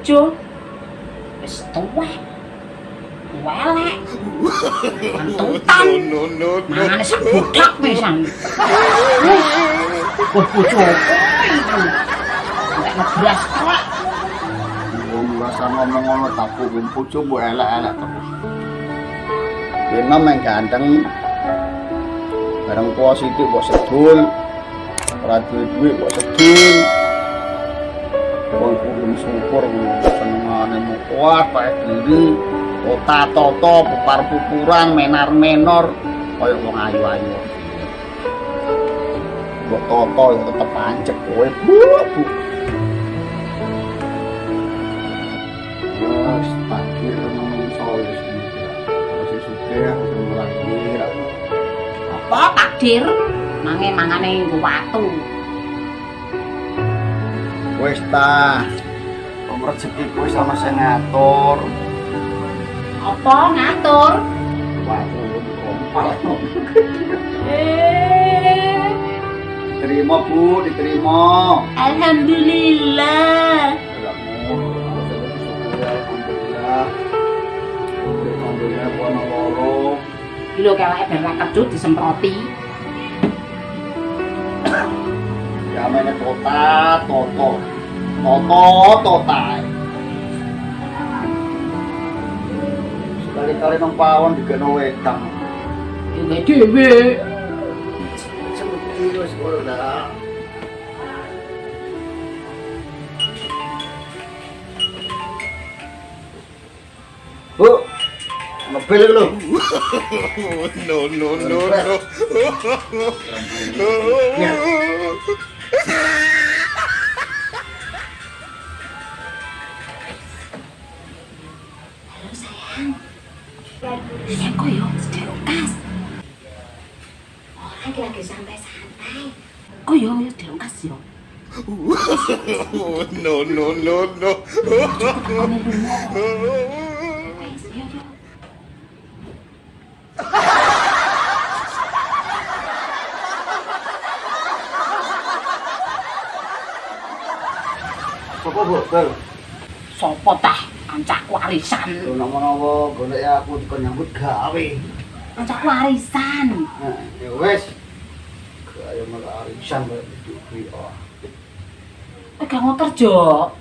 bojo wis tuwek. Welek. Antutan. Mangane sebudak pisan. Wah, bojo. Nek ngebras tok. Wong rasa ngomong ngono tak bojo mbok elek-elek terus. Dene meng ganteng. Bareng tuwa sithik mbok sedul. Ora duwe mbok sedul. Wong kudu syukur senengane mung kuat pae diri. Kota toto, pupar pupuran, menar menor, kaya wong ayu-ayu. Mbok toto ya tetep pancet kowe, Bu. Wes takdir menungso wis iki. Sugih mulai. Apa takdir? Mangane nggo watu. Wes ta. Wong rezeki kowe sama sing ngatur. Apa ngatur? Waduh, kompal. Diterima, Bu, diterima. Alhamdulillah. Alhamdulillah, pono loro. Lho kewake ben ra kecut disemproti. Jamane kota, toto. Totai. Kali-kali nang pawon digeno wedang. Ini dhewe. Semoga wis ora dah. Bu, mobil lho. No. Ya. Sayang kok yo sedherek kas. Orang lagi santai-santai. Kok yo sedherek kas yo. No. Wes yo. Sopo bobel? Sopo tah kancakku warisan. Lho nama-nama golek aku dikon nyambut gawe. Kancakku warisan. Nah, ya wis. Kaya malah arisan kaya duwe. Gak mau kerja.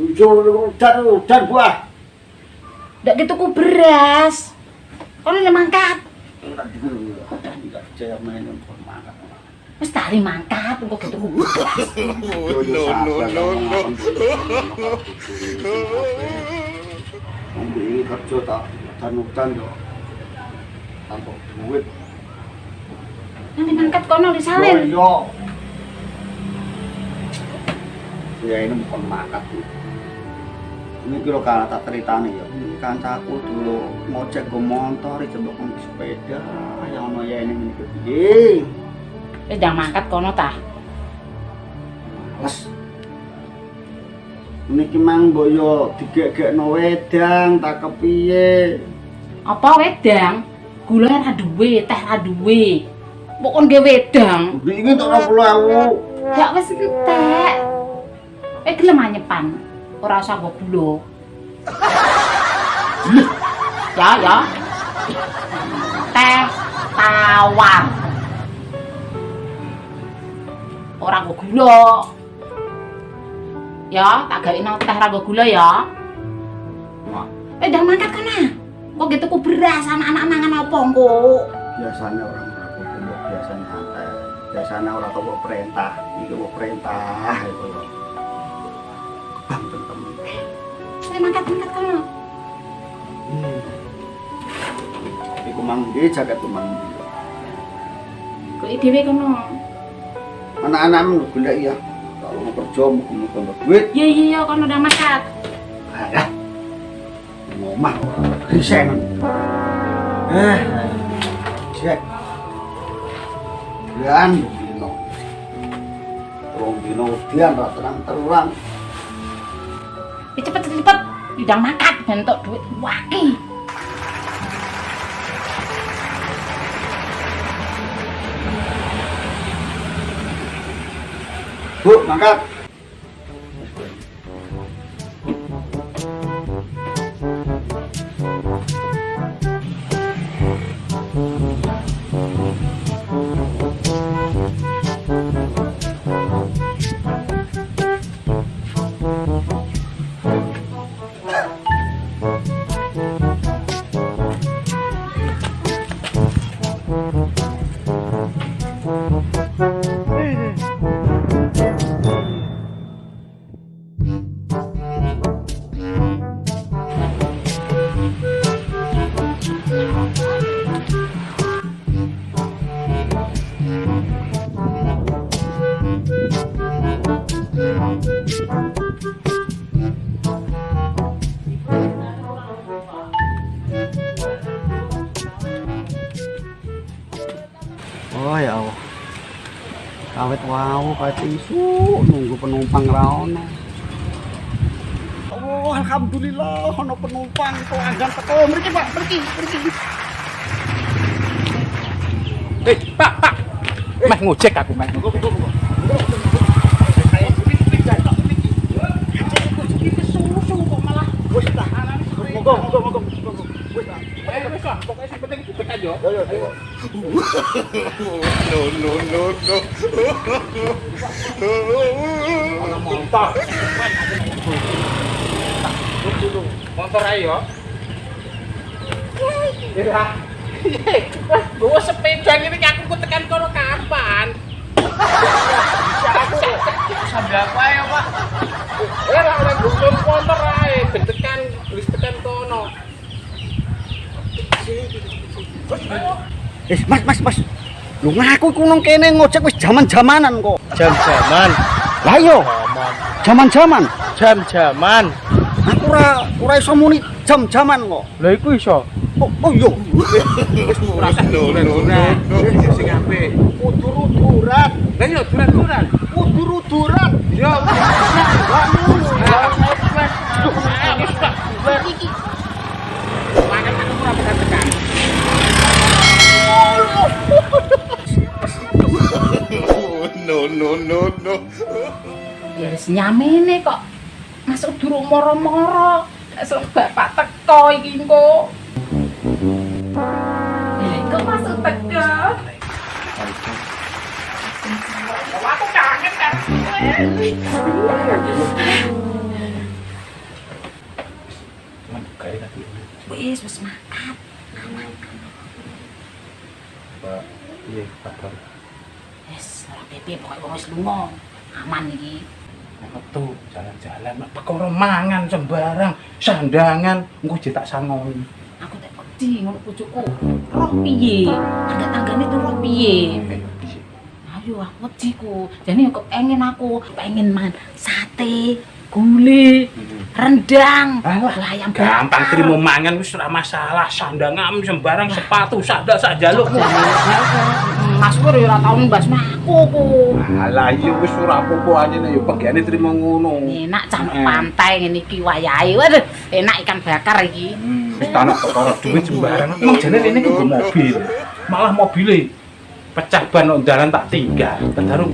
Udan buah. Ndak gitu ku beras. Kono le mangkat. Enggak percaya main mangkat. Wis tari mangkat kok gitu ku beras. No. Ambil kerja tak udan yo. Tanpa duit. Nanti mangkat kono disalin. Yo. Ya ini bukan mangkat. Ini kira kalah tak ceritane ya. Kancaku dulu ngojek go motor coba kon sepeda yang ono ya ini piye. Wis ndang mangkat kono tah. Mas. Niki mang mbok yo digek-gekno wedang tak kepiye. Apa wedang? Gula ra duwe, teh ra duwe. Mbok kon ge wedang. Iki tak 20.000. Ya wis entek. Gelem anyepan. Ora usah mbok gula. Ya. Teh tawar. Ora nggo gula. Ya, tak gawe teh ra nggo gula ya. Ndang mangkat kana. Kok gitu ku beras anak-anak mangan apa engko? Biasanya orang rapopo biasanya santai. Biasanya orang tau perintah, iki kok perintah itu lho. Bang temen. Mangkat kono. Iku mang ndi jagat mang. Kok dhewe kono. Anak-anakmu golek ya. Kalau mau kerja mau tambah duit. Iya kono ndang mangkat. Alah. Ngomah ora risen. Cek. Dan dino. Rong dino dian ra terang-terang. Cepet ndang mangkat bentuk duit waki. Bu, mangkat. Oh ya Allah. Kawet wow, kawet isu nunggu penumpang ra ono. Oh, alhamdulillah ono penumpang pelanggan teko. Mriki Pak, mriki. Pak. Meh ngojek aku, Meh. Motor ayo. Ya. Gua sepeda ngene iki aku tekan kono kapan? Bisa aku sambil apa ya, Pak? Ora oleh gulung motor ae, tekan wis tekan kono. Mas. Lu ngaku ku nang kene ngojek wis jaman-jamanan kok. Jam-jaman. Lah iya, jaman-jaman. Jam-jaman. Aku ora iso muni jam-jaman kok. Lah iku iso. Oh iya. Sing apik. Udur-uduran. Lah iya duran-duran. Udur-uduran. Ya. Makan aku ora bisa tekan. No. Ya wis nyamene kok. Masuk durung moro-moro. Esuk bapak teko iki engko. Kok masuk teko? Aku kangen kan. Wis makan. Pak, iya kabar. Wis, ora piye pokoke wong wis lunga. Aman iki. Metu jalan-jalan mak perkara mangan sembarang sandangan engko tak sangoni. Aku tak wedi ngono bojoku. Roh piye? Tangga-tanggane tuh roh piye? Ayo aku wedi ku. Jane kok pengen mangan sate, gule, rendang. Alah, ayam gampang bakar. trimo mangan wis ora masalah, sandangan sembarang sepatu sak jaluk. Mas Pur ya ora tau mbasno aku ku. Alah iya wis ora apa-apa aja yo bagiane trimo ngono. Enak cah pantai ngene iki wayahe. Waduh, enak ikan bakar iki. Wis tanah perkara duit sembarang. Emang jane rene ku mobil. Malah mobile pecah ban nang dalan tak tinggal. Kedarung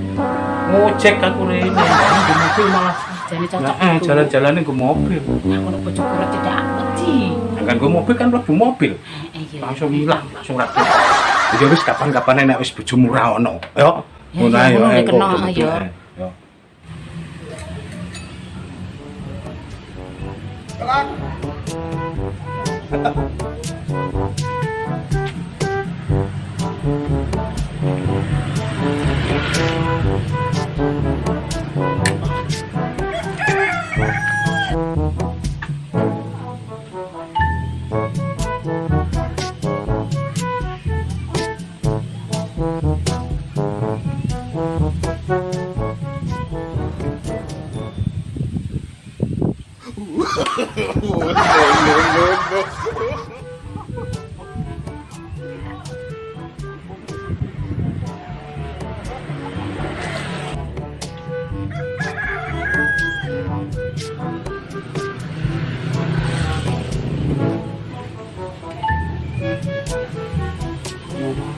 ngojek aku rene. Nggo mobil malah Jane cocok. jalan-jalane nggo mobil. Aku nek bojoku ora tidak wedi. Kan nggo mobil kan mlebu mobil. Iya. Langsung ilang, langsung rapi. Ya wis kapan-kapan nek wis bojomu ra ono. Yo. Ya, Ngono ae ngono yo. kena, yo. Yo.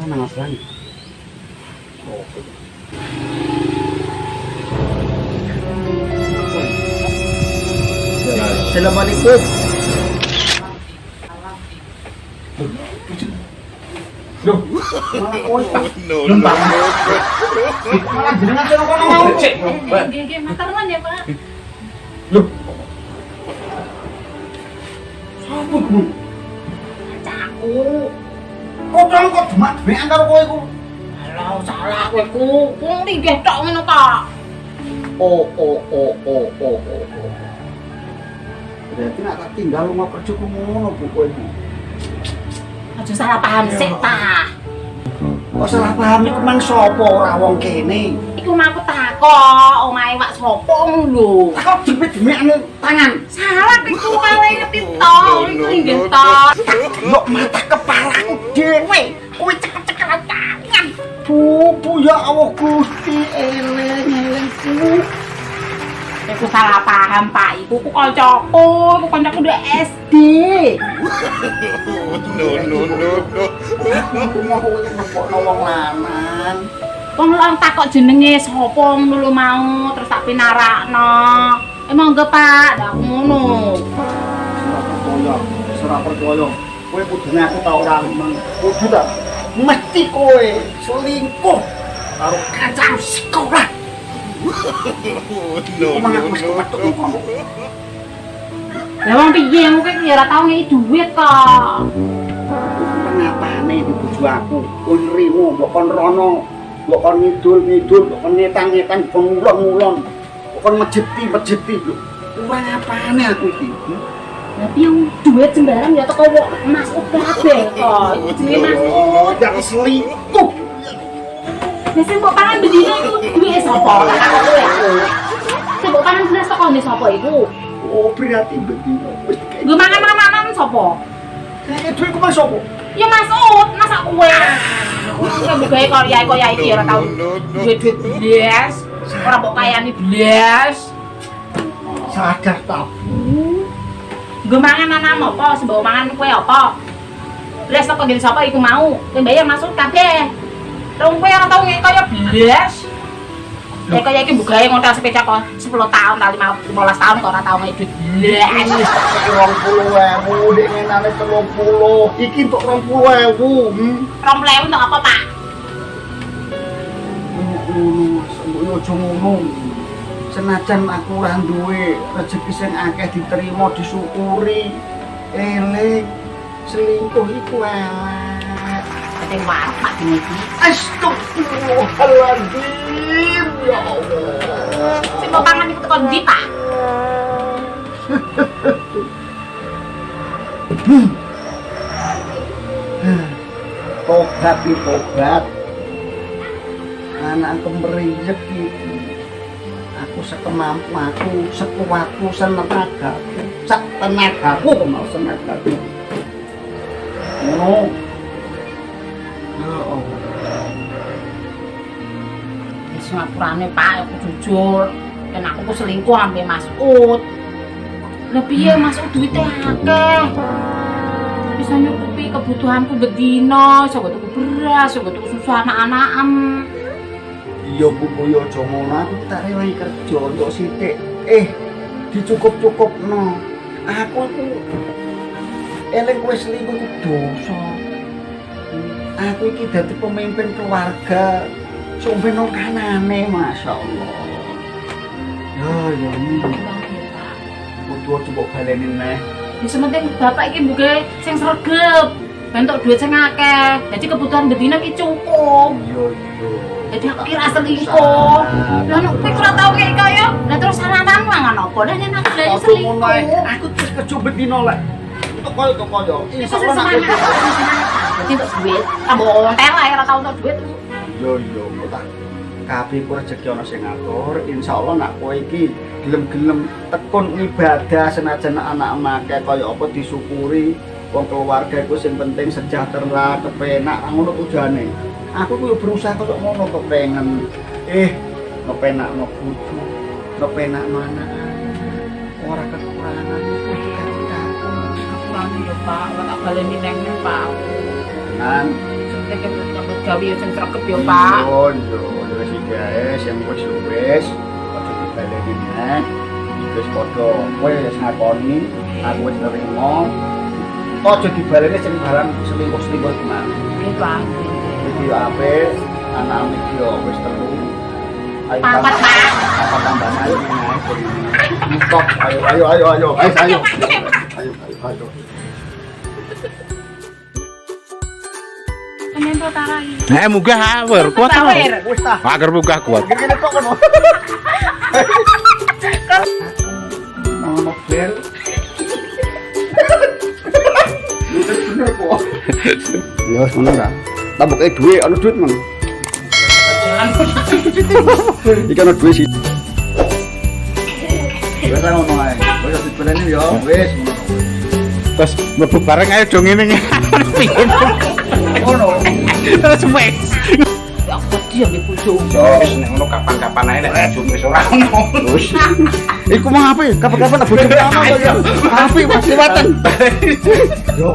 Mana Mas? Assalamualaikum. Loh, No. Malah jenengan kena kono mau. cek. Nggih, matur nuwun ya, Pak. Loh, Sopo ku? Caku. Kok kok demak-demekan karo kowe iku? Alah, salah kowe ku. Wong linggih tok ngono ta. Oh. Berarti nak tak tinggal rumah kerjaku ngono bu kowe iku. Aja salah paham sik ta. Kok salah paham iku mang sapa ora wong kene? Iku mah aku takok, omahe wak sapa ngono lho. Kok dipet-demekane tangan? Salah iku wae ngerti to, iku linggih tok. Kok mata kepalaku dhewe. Kowe cekel-cekel tangan. Bu, Kuku kancaku, kuku kancaku udah SD. No. Aku mau ngepokno wong lanang. Wong lang takok jenenge sapa ngono mau terus tak pinarakno. Emang enggak Pak, ndak ngono. Serah percaya. Kowe kudu ngaku ta ora men. Kudu ta. Mesti kowe selingkuh karo kancamu sekolah. No. Ya wong piye aku ki ora tau ngeki duit kok. Kenapane iki bojo aku? Kowe nrimo mbok kon rono, mbok kon ngidul-ngidul, mbok kon ngetang-ngetang, mbok ngulon-ngulon. Mbok kon mejeti lho. Kurang apane aku iki? Tapi yang duit sembarang ya teko Mas kabeh kok. Jenenge Mas Jak selingkuh. Ya sing mbok pangan bedino iku duwe sapa? Tak takok kowe. Sing mbok pangan belas teko ndek sapa iku? Oh, berarti bedino. Wis Nggo mangan-mangan sapa? kayak duit ku mas opo? Ya Masud, masa kowe. Kowe gawe koya iki ora tau duit-duit blas. Ora mbok kayani blas. Sadar ta. Nggo mangan anam apa? Sembah mangan kowe apa? Blas teko ndek sapa iku mau? Kowe bayar Masud kabeh. Rong kowe ora tau ngek kaya blas. Ya kaya iki mbok gawe ngontel sepeda kok 10 tahun ta 15 tahun kok ora tau ngek duit blas. 20.000 dek ngenane 30. Iki untuk 20.000. 20.000 untuk apa, Pak? Ngono, aja ngono. Senajan aku ora duwe rezeki sing akeh diterima disyukuri. Eling selingkuh iku elek. Keteng warung Pak dene iki. Astagfirullahaladzim. Ya Allah. Sing mbok pangan iku teko ndi, Pak? Tobat iki tobat. Anakku meriyek iki. Aku sekemampu aku, sekuatku, senegagaku, sak tenagaku mau senegagaku. Ngono. Ya Allah. Wis ngapurane Pak, aku jujur. Dan aku ku selingkuh ambe Masud. Lah piye Masud duwite akeh. Bisa nyukupi kebutuhanku bedino, iso tuku beras, iso tuku susu anak-anakem. Iya Bu, yo aja ngono, aku tak rewangi kerja untuk sithik. Dicukup-cukupno. Aku iku eling kowe selingkuh iku dosa. Aku iki dadi pemimpin keluarga. Sampe nang kanane, masyaallah. Ya ini. Kudu coba baleni neh. Wis penting bapak iki mbuke sing sregep. Bentuk duit sing akeh. Dadi kebutuhan bedino iki cukup. Iya. Jadi aku kira selingkuh. Lah nek kowe ora tau kayak kaya, lah terus saranan mangan apa? Lah nek aku lagi selingkuh. Aku terus kerja bedino lek. Kok Insya Allah nak jadi untuk duit. Tambah ontel lah ora tau untuk duit. Yo tak. Kabeh ku rezeki ana sing ngatur. Insyaallah nak kowe iki gelem-gelem tekun ibadah senajan anak-anak kaya apa disyukuri. Wong keluarga iku sing penting sejahtera, kepenak, ngono tujuane. Aku kuwi berusaha kok ngono kepengen. Ngepenakno bojo, ngepenakno anak. Ora kekurangan iku cita-citaku. Kurang ya Pak, ora tak baleni neng Pak. Nan, Sing nyambut gawe sing sregep ya Pak. yo wis guys, yang wis aja dibaleni neh. Wis padha kowe wis ngakoni, aku wis nerima. Aja dibaleni sing barang selingkuh-selingkuh gimana. Nggih Pak. Iki ape anak iki yo wis telu. Ayo Papat Pak. apa tambahan ayo naik. Stop, ayo. Ayo. Sampeyan to tarai. Nek munggah awur, kuat ta? Wis ta. Agar munggah kuat. Gini kok kono. Nama bel. Bener kok. Ya wis ngono ta. Tambuke duit, ana duit mang. Iki ana duit sih. Wis ngono ae. Wis dipeleni ya, wis ngono. Terus mlebu bareng ayo dong ngene. Ngono. Terus wes. tapi aku wedi ambek bojoku. Wis nek ngono kapan-kapan ae nek bojomu wis ora ono. Terus, iku mau apa? Kapan-kapan bojomu ana to ya? Api Mas liwatan. Yo,